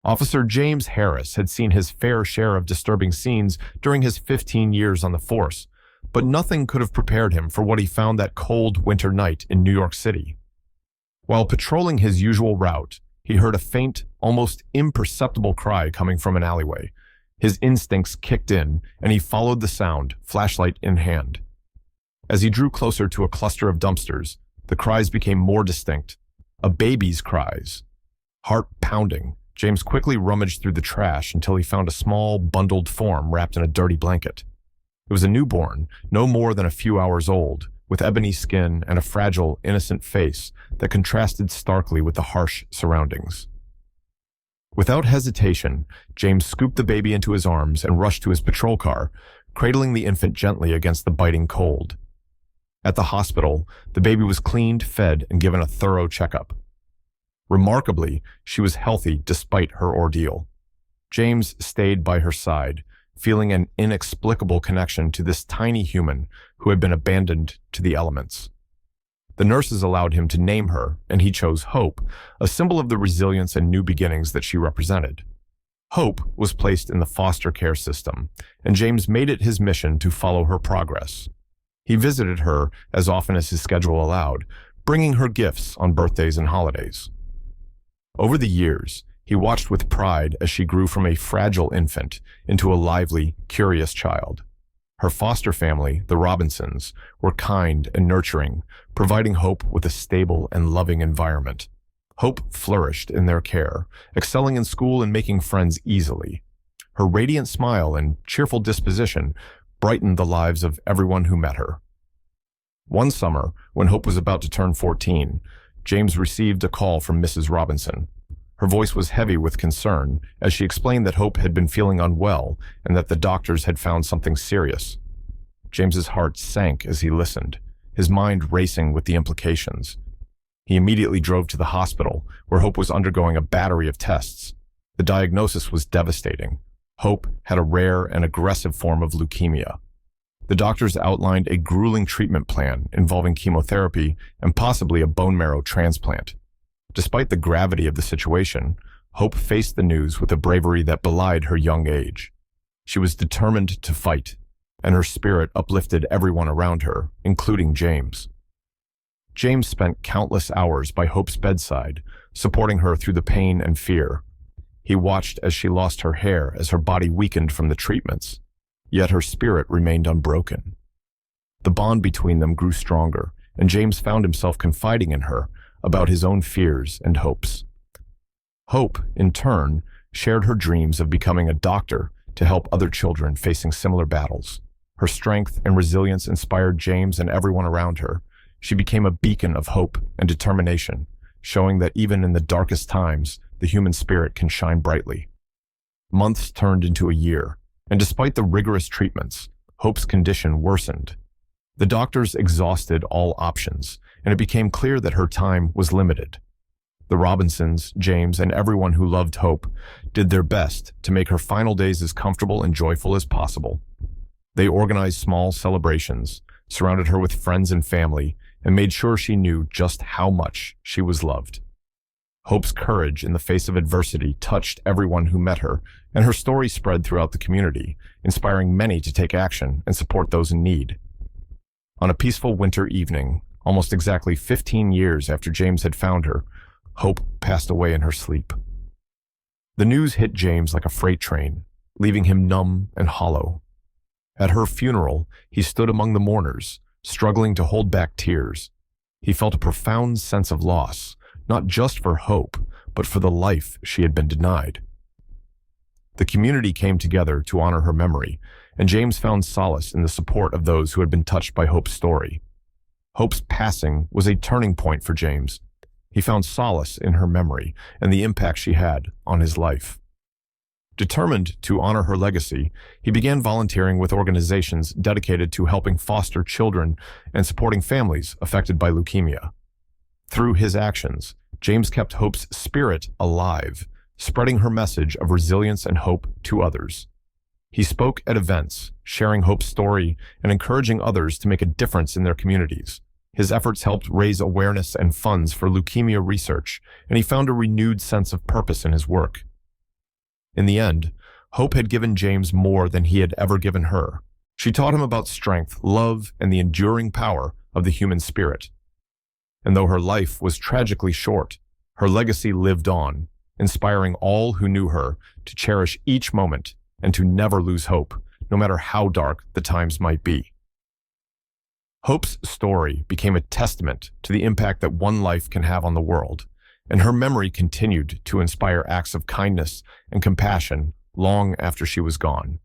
Officer James Harris had seen his fair share of disturbing scenes during his 15 years on the force, but nothing could have prepared him for what he found that cold winter night in New York City. While patrolling his usual route, he heard a faint, almost imperceptible cry coming from an alleyway. His instincts kicked in, and he followed the sound, flashlight in hand. As he drew closer to a cluster of dumpsters, the cries became more distinct. A baby's cries. Heart pounding, James quickly rummaged through the trash until he found a small, bundled form wrapped in a dirty blanket. It was a newborn, no more than a few hours old, with ebony skin and a fragile, innocent face that contrasted starkly with the harsh surroundings. Without hesitation, James scooped the baby into his arms and rushed to his patrol car, cradling the infant gently against the biting cold. At the hospital, the baby was cleaned, fed, and given a thorough checkup. Remarkably, she was healthy despite her ordeal. James stayed by her side, feeling an inexplicable connection to this tiny human who had been abandoned to the elements. The nurses allowed him to name her, and he chose Hope, a symbol of the resilience and new beginnings that she represented. Hope was placed in the foster care system, and James made it his mission to follow her progress. He visited her as often as his schedule allowed, bringing her gifts on birthdays and holidays. Over the years, he watched with pride as she grew from a fragile infant into a lively, curious child. Her foster family, the Robinsons, were kind and nurturing, providing Hope with a stable and loving environment. Hope flourished in their care, excelling in school and making friends easily. Her radiant smile and cheerful disposition brightened the lives of everyone who met her. One summer, when Hope was about to turn 14, James received a call from Mrs. Robinson. Her voice was heavy with concern as she explained that Hope had been feeling unwell and that the doctors had found something serious. James's heart sank as he listened, his mind racing with the implications. He immediately drove to the hospital, where Hope was undergoing a battery of tests. The diagnosis was devastating. Hope had a rare and aggressive form of leukemia. The doctors outlined a grueling treatment plan involving chemotherapy and possibly a bone marrow transplant. Despite the gravity of the situation, Hope faced the news with a bravery that belied her young age. She was determined to fight, and her spirit uplifted everyone around her, including James. James spent countless hours by Hope's bedside, supporting her through the pain and fear. He watched as she lost her hair as her body weakened from the treatments, yet her spirit remained unbroken. The bond between them grew stronger, and James found himself confiding in her about his own fears and hopes. Hope, in turn, shared her dreams of becoming a doctor to help other children facing similar battles. Her strength and resilience inspired James and everyone around her. She became a beacon of hope and determination, showing that even in the darkest times, the human spirit can shine brightly. Months turned into a year, and despite the rigorous treatments, Hope's condition worsened. The doctors exhausted all options, and it became clear that her time was limited. The Robinsons, James, and everyone who loved Hope did their best to make her final days as comfortable and joyful as possible. They organized small celebrations, surrounded her with friends and family, and made sure she knew just how much she was loved. Hope's courage in the face of adversity touched everyone who met her, and her story spread throughout the community, inspiring many to take action and support those in need. On a peaceful winter evening, almost exactly 15 years after James had found her, Hope passed away in her sleep. The news hit James like a freight train, leaving him numb and hollow. At her funeral, he stood among the mourners, struggling to hold back tears. He felt a profound sense of loss, not just for Hope, but for the life she had been denied. The community came together to honor her memory, and James found solace in the support of those who had been touched by Hope's story. Hope's passing was a turning point for James. He found solace in her memory and the impact she had on his life. Determined to honor her legacy, he began volunteering with organizations dedicated to helping foster children and supporting families affected by leukemia. Through his actions, James kept Hope's spirit alive, spreading her message of resilience and hope to others. He spoke at events, sharing Hope's story and encouraging others to make a difference in their communities. His efforts helped raise awareness and funds for leukemia research, and he found a renewed sense of purpose in his work. In the end, Hope had given James more than he had ever given her. She taught him about strength, love, and the enduring power of the human spirit. And though her life was tragically short, her legacy lived on, inspiring all who knew her to cherish each moment and to never lose hope, no matter how dark the times might be. Hope's story became a testament to the impact that one life can have on the world, and her memory continued to inspire acts of kindness and compassion long after she was gone.